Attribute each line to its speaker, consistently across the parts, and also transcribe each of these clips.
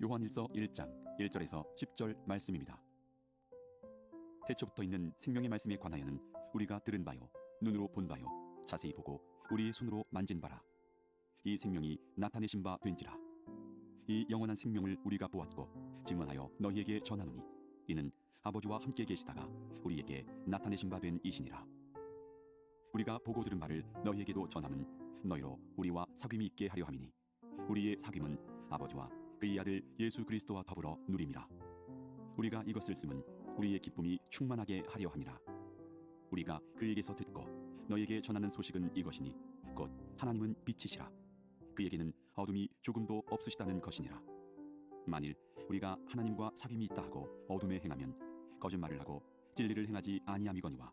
Speaker 1: 요한일서 1장 1절에서 10절 말씀입니다. 태초부터 있는 생명의 말씀에 관하여는 우리가 들은 바요, 눈으로 본 바요, 자세히 보고 우리의 손으로 만진 바라. 이 생명이 나타내신 바 된지라. 이 영원한 생명을 우리가 보았고 증언하여 너희에게 전하노니 이는 아버지와 함께 계시다가 우리에게 나타내신 바 된 이시니라. 우리가 보고 들은 바를 너희에게도 전함은 너희로 우리와 사귐이 있게 하려 함이니 우리의 사귐은 아버지와 그의 아들 예수 그리스도와 더불어 누림이라. 우리가 이것을 쓰면 우리의 기쁨이 충만하게 하려 함이라. 우리가 그에게서 듣고 너희에게 전하는 소식은 이것이니 곧 하나님은 빛이시라. 그에게는 어둠이 조금도 없으시다는 것이니라. 만일 우리가 하나님과 사귐이 있다 하고 어둠에 행하면 거짓말을 하고 진리를 행하지 아니함이거니와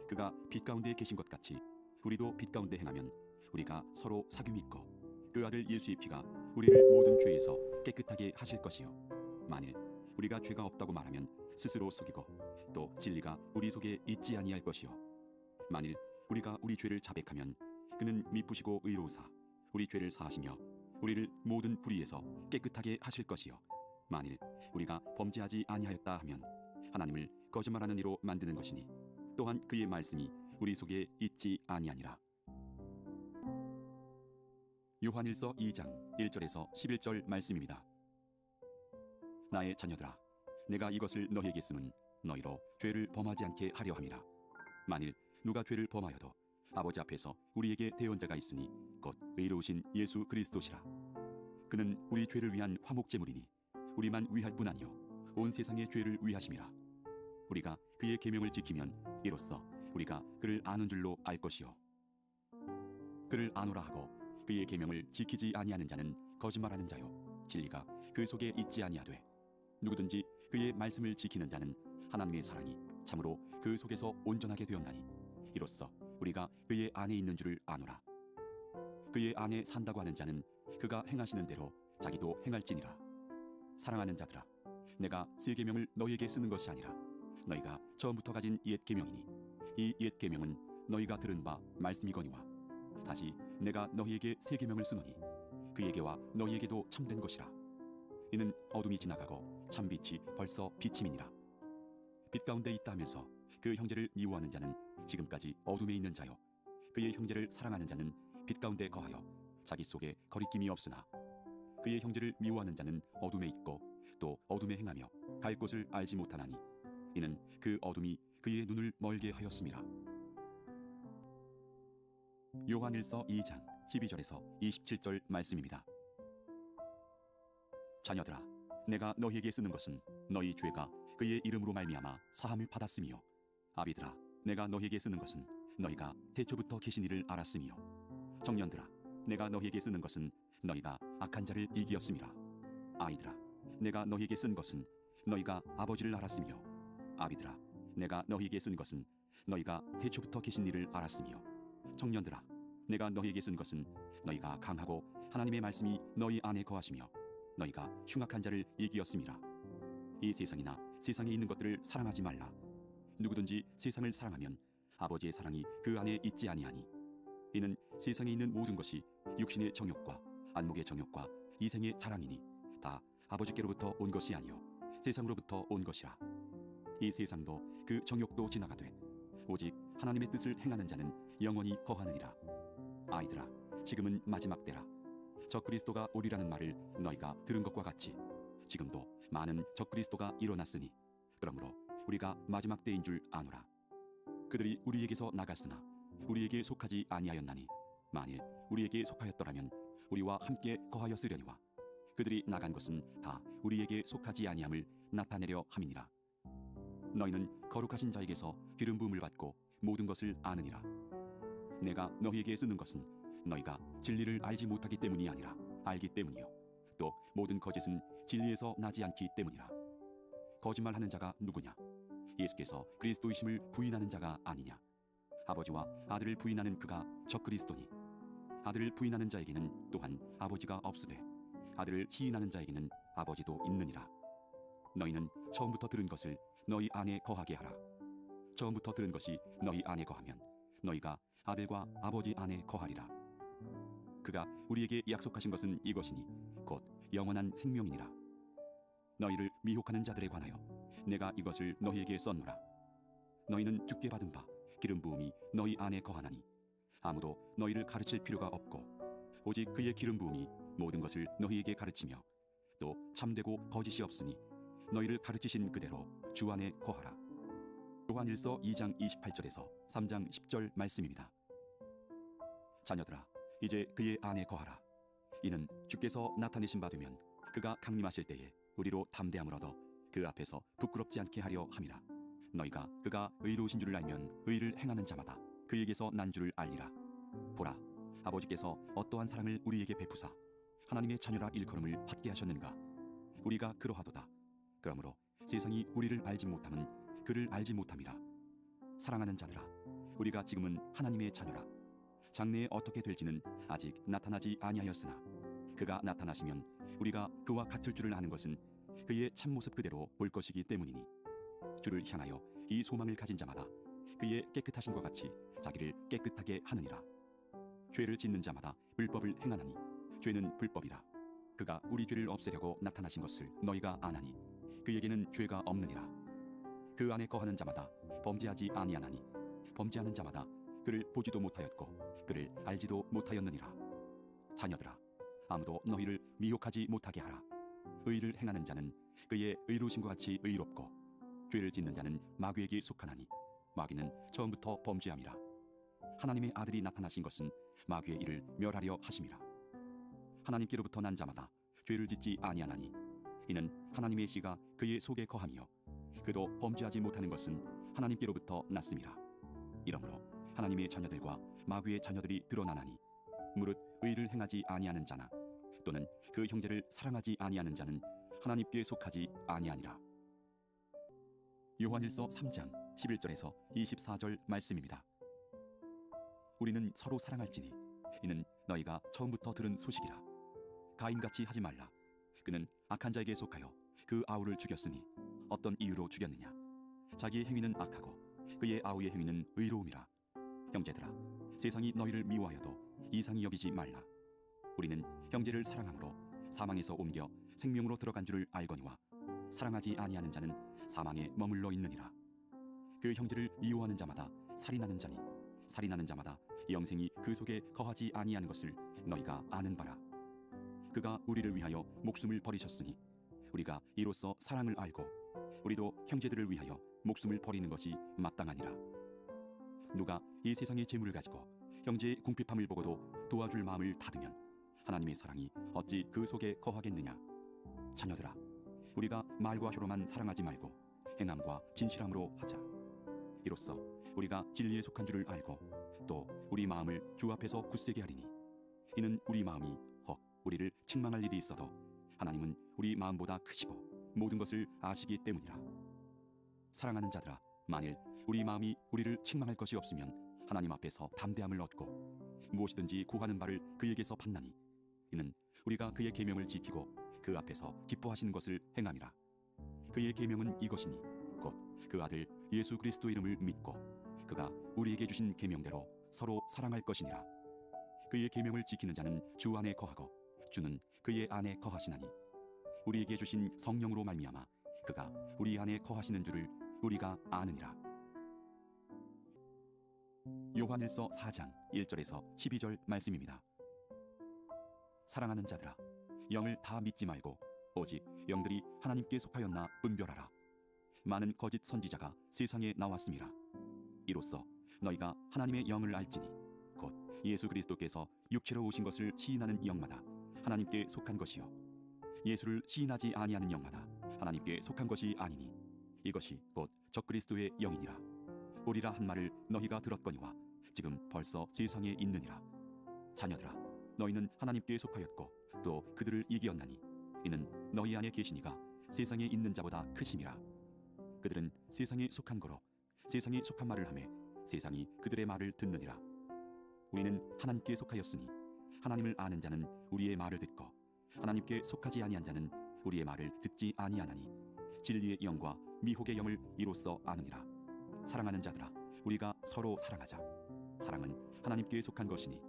Speaker 1: 그가 빛 가운데 계신 것 같이 우리도 빛 가운데 행하면 우리가 서로 사귐이 있고 그 아들 예수의 피가 우리를 모든 죄에서 깨끗하게 하실 것이요 만일 우리가 죄가 없다고 말하면 스스로 속이고 또 진리가 우리 속에 있지 아니할 것이요 만일 우리가 우리 죄를 자백하면 그는 미쁘시고 의로우사 우리 죄를 사하시며 우리를 모든 불의에서 깨끗하게 하실 것이요 만일 우리가 범죄하지 아니하였다 하면 하나님을 거짓말하는 이로 만드는 것이니 또한 그의 말씀이 우리 속에 있지 아니하니라. 요한일서 2장 1절에서 11절 말씀입니다. 나의 자녀들아, 내가 이것을 너희에게 쓰면 너희로 죄를 범하지 않게 하려 함이라. 만일 누가 죄를 범하여도 아버지 앞에서 우리에게 대언자가 있으니 곧 의로우신 예수 그리스도시라. 그는 우리 죄를 위한 화목제물이니 우리만 위할 뿐 아니요 온 세상의 죄를 위하심이라. 우리가 그의 계명을 지키면 이로써 우리가 그를 아는 줄로 알 것이요 그를 아노라 하고 그의 계명을 지키지 아니하는 자는 거짓말하는 자요 진리가 그 속에 있지 아니하되 누구든지 그의 말씀을 지키는 자는 하나님의 사랑이 참으로 그 속에서 온전하게 되었나니 이로써 우리가 그의 안에 있는 줄을 아노라. 그의 안에 산다고 하는 자는 그가 행하시는 대로 자기도 행할지니라. 사랑하는 자들아, 내가 새 계명을 너희에게 쓰는 것이 아니라 너희가 처음부터 가진 옛 계명이니 이 옛 계명은 너희가 들은 바 말씀이거니와 다시 내가 너희에게 새 계명을 쓰노니 그에게와 너희에게도 참된 것이라. 이는 어둠이 지나가고 참빛이 벌써 비침이니라. 빛 가운데 있다 하면서 그 형제를 미워하는 자는 지금까지 어둠에 있는 자요 그의 형제를 사랑하는 자는 빛 가운데 거하여 자기 속에 거리낌이 없으나 그의 형제를 미워하는 자는 어둠에 있고 또 어둠에 행하며 갈 곳을 알지 못하나니 이는 그 어둠이 그의 눈을 멀게 하였음이라. 요한일서 2장 12절에서 27절 말씀입니다. 자녀들아, 내가 너희에게 쓰는 것은 너희 죄가 그의 이름으로 말미암아 사함을 받았으며 아비들아, 내가 너희에게 쓰는 것은 너희가 태초부터 계신 이를 알았으며 청년들아, 내가 너희에게 쓰는 것은 너희가 악한 자를 이기었음이라. 아이들아, 내가 너희에게 쓴 것은 너희가 아버지를 알았으며 아비들아, 내가 너희에게 쓴 것은 너희가 태초부터 계신 이를 알았으며 청년들아, 내가 너희에게 쓴 것은 너희가 강하고 하나님의 말씀이 너희 안에 거하시며 너희가 흉악한 자를 이기었음이라. 이 세상이나 세상에 있는 것들을 사랑하지 말라. 누구든지 세상을 사랑하면 아버지의 사랑이 그 안에 있지 아니하니 이는 세상에 있는 모든 것이 육신의 정욕과 안목의 정욕과 이생의 자랑이니 다 아버지께로부터 온 것이 아니요 세상으로부터 온 것이라. 이 세상도 그 정욕도 지나가되 오직 하나님의 뜻을 행하는 자는 영원히 거하느니라. 아이들아, 지금은 마지막 때라. 적그리스도가 오리라는 말을 너희가 들은 것과 같이 지금도 많은 적그리스도가 일어났으니 그러므로 우리가 마지막 때인 줄 아노라. 그들이 우리에게서 나갔으나 우리에게 속하지 아니하였나니 만일 우리에게 속하였더라면 우리와 함께 거하였으려니와 그들이 나간 것은 다 우리에게 속하지 아니함을 나타내려 함이니라. 너희는 거룩하신 자에게서 기름 부음을 받고 모든 것을 아느니라. 내가 너희에게 쓰는 것은 너희가 진리를 알지 못하기 때문이 아니라 알기 때문이요 또 모든 거짓은 진리에서 나지 않기 때문이라. 거짓말하는 자가 누구냐? 예수께서 그리스도이심을 부인하는 자가 아니냐? 아버지와 아들을 부인하는 그가 적그리스도니 아들을 부인하는 자에게는 또한 아버지가 없으되 아들을 시인하는 자에게는 아버지도 있느니라. 너희는 처음부터 들은 것을 너희 안에 거하게 하라. 처음부터 들은 것이 너희 안에 거하면 너희가 아들과 아버지 안에 거하리라. 그가 우리에게 약속하신 것은 이것이니 곧 영원한 생명이니라. 너희를 미혹하는 자들에 관하여 내가 이것을 너희에게 썼노라. 너희는 주께 받은 바 기름 부음이 너희 안에 거하나니 아무도 너희를 가르칠 필요가 없고 오직 그의 기름 부음이 모든 것을 너희에게 가르치며 또 참되고 거짓이 없으니 너희를 가르치신 그대로 주 안에 거하라. 요한일서 2장 28절에서 3장 10절 말씀입니다. 자녀들아, 이제 그의 안에 거하라. 이는 주께서 나타내신 바 되면 그가 강림하실 때에 우리로 담대함을 얻어 그 앞에서 부끄럽지 않게 하려 함이라. 너희가 그가 의로우신 줄을 알면 의를 행하는 자마다 그에게서 난 줄을 알리라. 보라, 아버지께서 어떠한 사랑을 우리에게 베푸사 하나님의 자녀라 일컬음을 받게 하셨는가. 우리가 그러하도다. 그러므로 세상이 우리를 알지 못함은 그를 알지 못함이라. 사랑하는 자들아, 우리가 지금은 하나님의 자녀라. 장래에 어떻게 될지는 아직 나타나지 아니하였으나 그가 나타나시면 우리가 그와 같을 줄을 아는 것은 그의 참모습 그대로 볼 것이기 때문이니 주를 향하여 이 소망을 가진 자마다 그의 깨끗하심과 같이 자기를 깨끗하게 하느니라. 죄를 짓는 자마다 불법을 행하나니 죄는 불법이라. 그가 우리 죄를 없애려고 나타나신 것을 너희가 아나니 그에게는 죄가 없느니라. 그 안에 거하는 자마다 범죄하지 아니하나니 범죄하는 자마다 그를 보지도 못하였고 그를 알지도 못하였느니라. 자녀들아, 아무도 너희를 미혹하지 못하게 하라. 의를 행하는 자는 그의 의로우심과 같이 의롭고 죄를 짓는 자는 마귀에게 속하나니 마귀는 처음부터 범죄함이라. 하나님의 아들이 나타나신 것은 마귀의 일을 멸하려 하심이라. 하나님께로부터 난 자마다 죄를 짓지 아니하나니 이는 하나님의 씨가 그의 속에 거하며 그도 범죄하지 못하는 것은 하나님께로부터 났음이라. 이러므로 하나님의 자녀들과 마귀의 자녀들이 드러나나니 무릇 의를 행하지 아니하는 자나 또는 그 형제를 사랑하지 아니하는 자는 하나님께 속하지 아니하니라. 요한일서 3장 11절에서 24절 말씀입니다. 우리는 서로 사랑할지니 이는 너희가 처음부터 들은 소식이라. 가인같이 하지 말라. 그는 악한 자에게 속하여 그 아우를 죽였으니 어떤 이유로 죽였느냐. 자기의 행위는 악하고 그의 아우의 행위는 의로움이라. 형제들아, 세상이 너희를 미워하여도 이상히 여기지 말라. 우리는 형제를 사랑함으로 사망에서 옮겨 생명으로 들어간 줄을 알거니와 사랑하지 아니하는 자는 사망에 머물러 있느니라. 그 형제를 미워하는 자마다 살인하는 자니 살인하는 자마다 영생이 그 속에 거하지 아니하는 것을 너희가 아는 바라. 그가 우리를 위하여 목숨을 버리셨으니 우리가 이로써 사랑을 알고 우리도 형제들을 위하여 목숨을 버리는 것이 마땅하니라. 누가 이 세상의 재물을 가지고 형제의 궁핍함을 보고도 도와줄 마음을 닫으면 하나님의 사랑이 어찌 그 속에 거하겠느냐. 자녀들아, 우리가 말과 혀로만 사랑하지 말고 행함과 진실함으로 하자. 이로써 우리가 진리에 속한 줄을 알고 또 우리 마음을 주 앞에서 굳세게 하리니 이는 우리 마음이 혹 우리를 책망할 일이 있어도 하나님은 우리 마음보다 크시고 모든 것을 아시기 때문이라. 사랑하는 자들아, 만일 우리 마음이 우리를 책망할 것이 없으면 하나님 앞에서 담대함을 얻고 무엇이든지 구하는 바를 그에게서 받나니 이는 우리가 그의 계명을 지키고 그 앞에서 기뻐하시는 것을 행함이라. 그의 계명은 이것이니 곧 그 아들 예수 그리스도 이름을 믿고 그가 우리에게 주신 계명대로 서로 사랑할 것이니라. 그의 계명을 지키는 자는 주 안에 거하고 주는 그의 안에 거하시나니 우리에게 주신 성령으로 말미암아 그가 우리 안에 거하시는 줄을 우리가 아느니라. 요한일서 4장 1절에서 12절 말씀입니다. 사랑하는 자들아, 영을 다 믿지 말고 오직 영들이 하나님께 속하였나 분별하라. 많은 거짓 선지자가 세상에 나왔음이라. 이로써 너희가 하나님의 영을 알지니 곧 예수 그리스도께서 육체로 오신 것을 시인하는 영마다 하나님께 속한 것이요 예수를 시인하지 아니하는 영마다 하나님께 속한 것이 아니니 이것이 곧 적그리스도의 영이니라. 오리라 한 말을 너희가 들었거니와 지금 벌써 세상에 있느니라. 자녀들아, 너희는 하나님께 속하였고 또 그들을 이기었나니 이는 너희 안에 계시니가 세상에 있는 자보다 크심이라. 그들은 세상에 속한 거로 세상에 속한 말을 하매 세상이 그들의 말을 듣느니라. 우리는 하나님께 속하였으니 하나님을 아는 자는 우리의 말을 듣고 하나님께 속하지 아니한 자는 우리의 말을 듣지 아니하나니 진리의 영과 미혹의 영을 이로써 아느니라. 사랑하는 자들아, 우리가 서로 사랑하자. 사랑은 하나님께 속한 것이니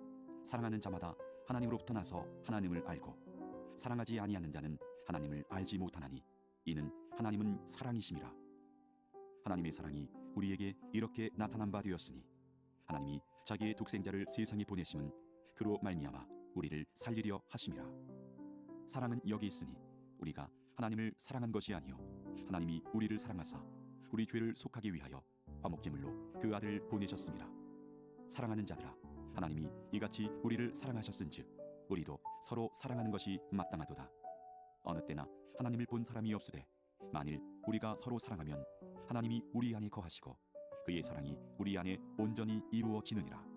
Speaker 1: 사랑하는 자마다 하나님으로부터 나서 하나님을 알고 사랑하지 아니하는 자는 하나님을 알지 못하나니 이는 하나님은 사랑이심이라. 하나님의 사랑이 우리에게 이렇게 나타난 바 되었으니 하나님이 자기의 독생자를 세상에 보내심은 그로 말미암아 우리를 살리려 하심이라. 사랑은 여기 있으니 우리가 하나님을 사랑한 것이 아니요 하나님이 우리를 사랑하사 우리 죄를 속하기 위하여 화목제물로 그 아들을 보내셨습니다. 사랑하는 자들아, 하나님이 이같이 우리를 사랑하셨은즉 우리도 서로 사랑하는 것이 마땅하도다. 어느 때나 하나님을 본 사람이 없으되 만일 우리가 서로 사랑하면 하나님이 우리 안에 거하시고 그의 사랑이 우리 안에 온전히 이루어지느니라.